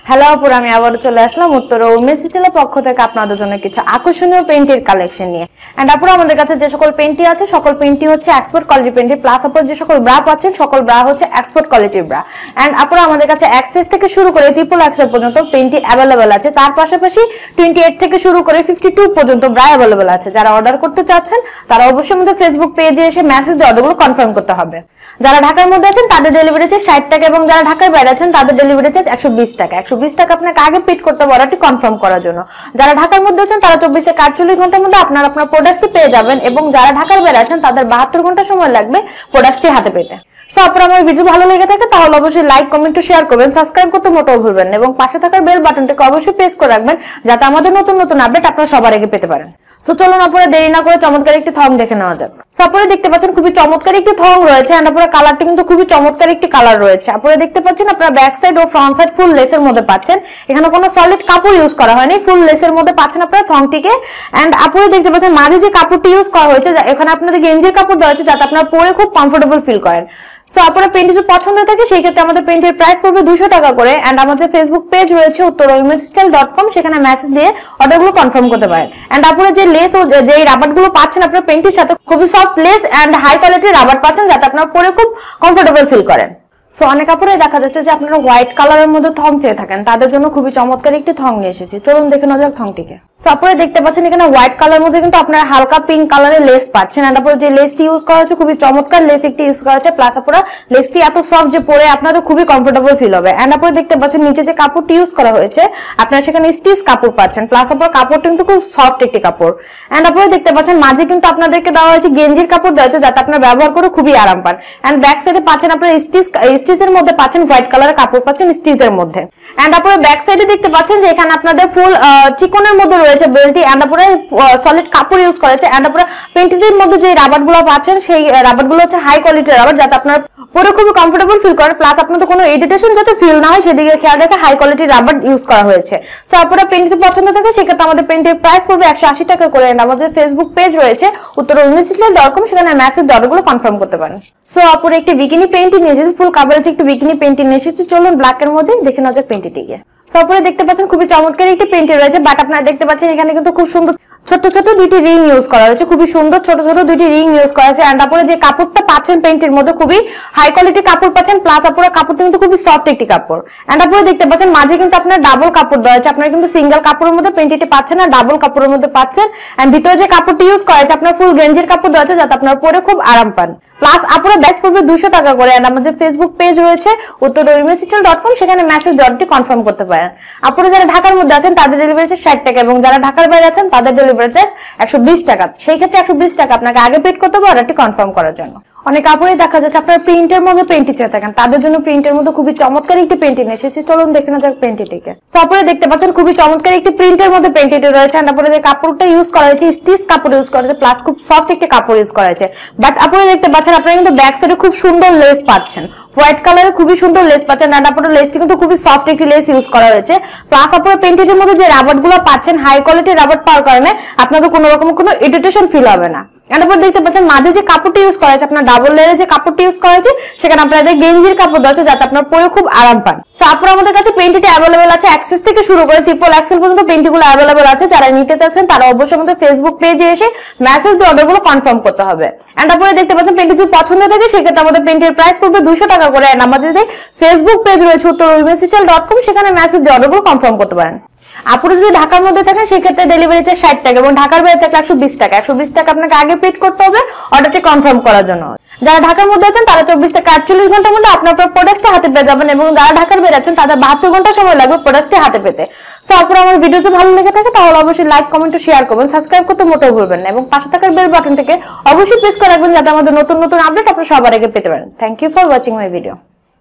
Hello আপুর, আমি আবারও চলে আসলাম উত্তর উইমেন্স স্টাইলের পক্ষ থেকে আপনাদের জন্য কিছু আকর্ষণীয় পেইন্টের কালেকশন নিয়ে। এন্ড আপুর আমাদের কাছে যে সকল পেইন্টটি আছে সকল পেইন্টটি হচ্ছে এক্সপোর্ট কোয়ালিটি পেইন্টে, প্লাস আপুর যে সকল ব্রা পাচ্ছেন সকল ব্রা হচ্ছে এক্সপোর্ট কোয়ালিটির ব্রা। এন্ড আপুর আমাদের কাছে এক্সেস থেকে শুরু করে ট্রিপল এক্সেল পর্যন্ত পেইন্টটি অ্যাভেলেবেল আছে। তার পাশাপাশি 28 থেকে শুরু করে 52 পর্যন্ত ব্রা অ্যাভেলেবেল আছে। যারা অর্ডার করতে চাচ্ছেন তারা অবশ্যই আমাদের ফেসবুক পেজে এসে মেসেজ দিয়ে অর্ডারগুলো কনফার্ম করতে হবে। যারা ঢাকার মধ্যে আছেন তাদের ডেলিভারি চার্জ 60 টাকা এবং যারা ঢাকার বাইরে আছেন তাদের ডেলিভারি চার্জ 120 টাকা। 120 টাকা আপনাকে আগে পেড করতে হবে অর্ডারটি কনফার্ম করার জন্য। যারা ঢাকার মধ্যে আছেন তারা 24 থেকে 48 ঘন্টার মধ্যে আপনার প্রোডাক্টটি পেয়ে যাবেন এবং যারা ঢাকার বাইরে আছেন তাদের 72 ঘন্টা সময় লাগবে প্রোডাক্টটি হাতে পেতে। সো আপনারা আমার ভিডিও ভালো লেগে থাকে তাহলে অবশ্যই লাইক, কমেন্ট ও শেয়ার করবেন, সাবস্ক্রাইব করতে মোটেও ভুলবেন না এবং পাশে থাকার বেল বাটনটিকে অবশ্যই প্রেস করে রাখবেন যাতে আমাদের নতুন নতুন আপডেট আপনারা সবার আগে পেতে পারেন। সো চলুন আপনারা দেরি না করে চমৎকার একটি থং দেখে নেওয়া যাক। সো আপনারা দেখতে পাচ্ছেন খুবই চমৎকার একটি থং রয়েছে এন্ড আপনারা কালারটি কিন্তু খুবই চমৎকার একটি কালার রয়েছে। আপনারা দেখতে পাচ্ছেন আপনারা ব্যাক সাইড ও ফ্রন্ট সাইড ফুল লেসের মধ্যে পাচ্ছেন। এখানে কোনো সলিড কাপড় ইউজ করা হয়নি, ফুল লেসের মধ্যে পাচ্ছেন আপনারা থংটিকে। এন্ড আপনারা দেখতে পাচ্ছেন মাঝে যে কাপড়টি ইউজ করা হয়েছে এখানে আপনাদের গেঞ্জির কাপড় দেওয়া হয়েছে যাতে আপনারা পরে খুব কমফোর্টেবল ফিল করেন। সো আপনারা পেইন্ট যদি পছন্দ থাকে সেই ক্ষেত্রে আমাদের পেইন্টের প্রাইস পড়বে 200 টাকা করে। এন্ড আমাদের ফেসবুক পেজ রয়েছে uttorwomenstyle.com, সেখানে মেসেজ দিয়ে অর্ডারগুলো কনফার্ম করতে পারেন। এন্ড আপনারা যে লেস ও যে রাবারগুলো পাচ্ছেন আপনারা পেইন্টের সাথে খুবই সফট লেস এন্ড হাই কোয়ালিটির রাবার পাচ্ছেন যাতে আপনারা পরে খুব কমফোর্টেবল ফিল করেন। সো অনেক কাপড়ে দেখা যাচ্ছে যে আপনারা হোয়াইট কালারের মধ্যে থং চেয়ে থাকেন, তাদের জন্য খুবই চমৎকার একটি থং নিয়ে এসেছি। চলুন দেখে নেওয়া যাক থংটিকে। সো আপনারা দেখতে পাচ্ছেন এখানে হোয়াইট কালার মধ্যে কিন্তু আপনারা হালকা পিঙ্ক কালারের লেস পাচ্ছেন। এন্ড আপনারা যে লেসটি ইউজ করা হচ্ছে খুবই চমৎকার লেস একটি ইউজ করা হচ্ছে, প্লাস আপনারা লেসটি এত সফট যে পরে আপনাদের খুবই কমফোর্টেবল ফিল হবে। এন্ড আপনারা দেখতে পাচ্ছেন নিচে যে কাপড়টি ইউজ করা হয়েছে আপনারা সেখানে স্টিচ কাপড় পাচ্ছেন, প্লাস আপনারা কাপড়টা কিন্তু খুব সফট একটি কাপড়। এন্ড আপনারা দেখতে পাচ্ছেন মাঝে কিন্তু আপনাদেরকে দেওয়া হয়েছে গেঞ্জির কাপড় দেওয়া হয়েছে যাতে আপনারা ব্যবহার করে খুবই আরাম পান। এন্ড ব্যাক সাইডে পাচ্ছেন আপনারা স্টিচের মধ্যে পাচ্ছেন হোয়াইট কালারের কাপড় পাচ্ছেন স্টিচের মধ্যে। এন্ড আপনারা ব্যাক সাইডে দেখতে পাচ্ছেন যে এখানে আপনাদের ফুল চিকনের মধ্যে রয়েছে বেল্টটি। এন্ড আপনারা সলিড কাপড় ইউজ করেছে। এন্ড আপনারা পেইন্টের মধ্যে যে রাবারগুলো পাচ্ছেন সেই রাবারগুলো হচ্ছে হাই কোয়ালিটির রাবার যাতে আপনারা পরে খুবই কমফোর্টেবল ফিল করেন, প্লাস আপনাদের কোনো ইরিটেশন যাতে ফিল না হয় সেদিকে খেয়াল রেখে হাই কোয়ালিটির রাবার ইউজ করা হয়েছে। সো আপনারা পেইন্টটি পছন্দ থাকে সেক্ষেত্রে আমাদের পেইন্টের প্রাইস পড়বে 180 টাকা করে। এন্ড আমাদের ফেসবুক পেজ রয়েছে uttorwomenstyle.com, সেখানে মেসেজ দিয়ে অর্ডারগুলো কনফার্ম করতে পারেন। সো আপুর একটি বিকিনি পেইন্টিং নিয়ে এসেছি, ফুল কাভারেজ একটি বিকিনি পেইন্টিং নিয়ে এসেছি। চলুন ব্ল্যাক এর মধ্যে দেখে নেওয়া যাক পেইন্টিংটিকে। সো আপনারা দেখতে পাচ্ছেন খুবই চমৎকার একটি পেইন্টিং রয়েছে, বাট আপনারা দেখতে পাচ্ছেন এখানে কিন্তু খুব সুন্দর ছোট ছোট দুইটি রিং ইউজ করা হয়েছে, খুবই সুন্দর ছোট ছোট দুইটি রিং ইউজ করা হয়েছে। এন্ড আপনারা যে কাপড়টা পাচ্ছেন পেইন্টের মধ্যে খুবই হাই কোয়ালিটি কাপড় পাচ্ছেন, প্লাস আপনারা কাপড়টা কিন্তু খুবই সফট একটি কাপড়। এন্ড আপনারা দেখতে পাচ্ছেন মাঝে কিন্তু আপনারা ডাবল কাপড় দেওয়া হয়েছে, আপনারা কিন্তু সিঙ্গেল কাপড়ের মধ্যে পেইন্টটি পাচ্ছেন না, ডাবল কাপড়ের মধ্যে পাচ্ছেন। এন্ড ভিতরে যে কাপড়টি ইউজ করা হয়েছে আপনারা ফুল গেঞ্জির কাপড় দেওয়া হয়েছে যাতে আপনারা পরে খুব আরাম পান। প্লাস আপনারা ব্যাচ পড়বে 200 টাকা করে। এন্ড আমাদের ফেসবুক পেজ রয়েছে uttorwomenstyle.com, সেখানে মেসেজ দিয়ে অর্ডারটি কনফার্ম করতে পারেন। আপনারা যারা ঢাকার মধ্যে আছেন তাদের ডেলিভারি চার্জ 60 টাকা এবং যারা ঢাকার বাইরে আছেন তাদের ডেলিভারি চার্জ 120 টাকা। সেই ক্ষেত্রে 120 টাকা আপনাকে আগে পেড করতে হবে অর্ডারটি কনফার্ম করার জন্য। অনেক কাপড়ে দেখা যাচ্ছে আপনারা প্রিন্টের মধ্যে পেইন্টটি চেয়ে থাকেন, তাদের জন্য প্রিন্টের মধ্যে খুবই চমৎকার একটি পেইন্টিং এসেছে। চলুন দেখে নেওয়া যাক পেইন্টিংটিকে। সো আপনারা দেখতে পাচ্ছেন খুবই চমৎকার একটি প্রিন্টের মধ্যে পেইন্টিংটি রয়েছে। এন্ড আপনারা যে কাপড়টা ইউজ করা হয়েছে স্টিচ কাপড় ইউজ করা হয়েছে, প্লাস খুব সফট একটি কাপড় ইউজ করা হয়েছে। বাট আপনারা দেখতে পাচ্ছেন আপনারা কিন্তু ব্যাক সাইডে খুব সুন্দর লেস পাচ্ছেন, হোয়াইট কালারের খুবই সুন্দর লেস পাচ্ছেন। এন্ড আপনারা লেসটি কিন্তু খুবই সফট একটি লেস ইউজ করা হয়েছে, প্লাস আপনারা পেইন্টের মধ্যে যে রাবারগুলো পাচ্ছেন হাই কোয়ালিটির রাবার পাওয়ার কারণে আপনাদের কোনো রকম কোনো ইরিটেশন ফিল হবে না। এন্ড আপনারা দেখতে পাচ্ছেন মাঝে যে কাপড়টি ইউজ করা হয়েছে আপনারা ডাবল লেয়ারের যে কাপড়টি ইউজ করা হয়েছে সেখানে আপনাদের গেঞ্জির কাপড় দেওয়া আছে যাতে আপনারা পরে খুব আরাম পান। সো আপনারা আমাদের কাছে পেইন্টটি অ্যাভেলেবেল আছে, এক্সেস থেকে শুরু করে ট্রিপল এক্সেল পর্যন্ত পেইন্টগুলো অ্যাভেলেবেল আছে। যারা নিতে চাচ্ছেন তারা অবশ্যই আমাদের ফেসবুক পেজে এসে মেসেজ দিয়ে অর্ডারগুলো কনফার্ম করতে হবে। এন্ড আপনারা দেখতে পাচ্ছেন পেইন্টটি যদি পছন্দ থাকে সেক্ষেত্রে আমাদের পেইন্টের প্রাইস পড়বে 200 টাকা করে। এন্ড আমাদের যে ফেসবুক পেজ রয়েছে uttorwomenstyle.com, সেখানে মেসেজ দিয়ে অর্ডারগুলো কনফার্ম করতে পারেন। আপনারা যদি ঢাকার মধ্যে থাকেন সেক্ষেত্রে ডেলিভারি চার্জ 60 টাকা এবং ঢাকার বাইরে থাকলে 120 টাকা। 120 টাকা আপনাকে আগে পেড করতে হবে অর্ডারটি কনফার্ম করার জন্য। যারা ঢাকার মধ্যে আছেন তারা 24 থেকে 48 ঘন্টার মধ্যে আপনার প্রোডাক্টটা হাতে পেয়ে যাবেন এবং যারা ঢাকার বাইরে আছেন তাদের 72 ঘন্টা সময় লাগবে প্রোডাক্টটি হাতে পেতে। সো আপনারা আমার ভিডিও যদি ভালো লেগে থাকে তাহলে অবশ্যই লাইক, কমেন্ট ও শেয়ার করবেন, সাবস্ক্রাইব করতে মোটেও ভুলবেন না এবং পাশে থাকার বেল বাটনটিকে অবশ্যই প্রেস করে রাখবেন যাতে আমাদের নতুন নতুন আপডেট আপনারা সবার আগে পেতে পারেন। Thank you for watching my video.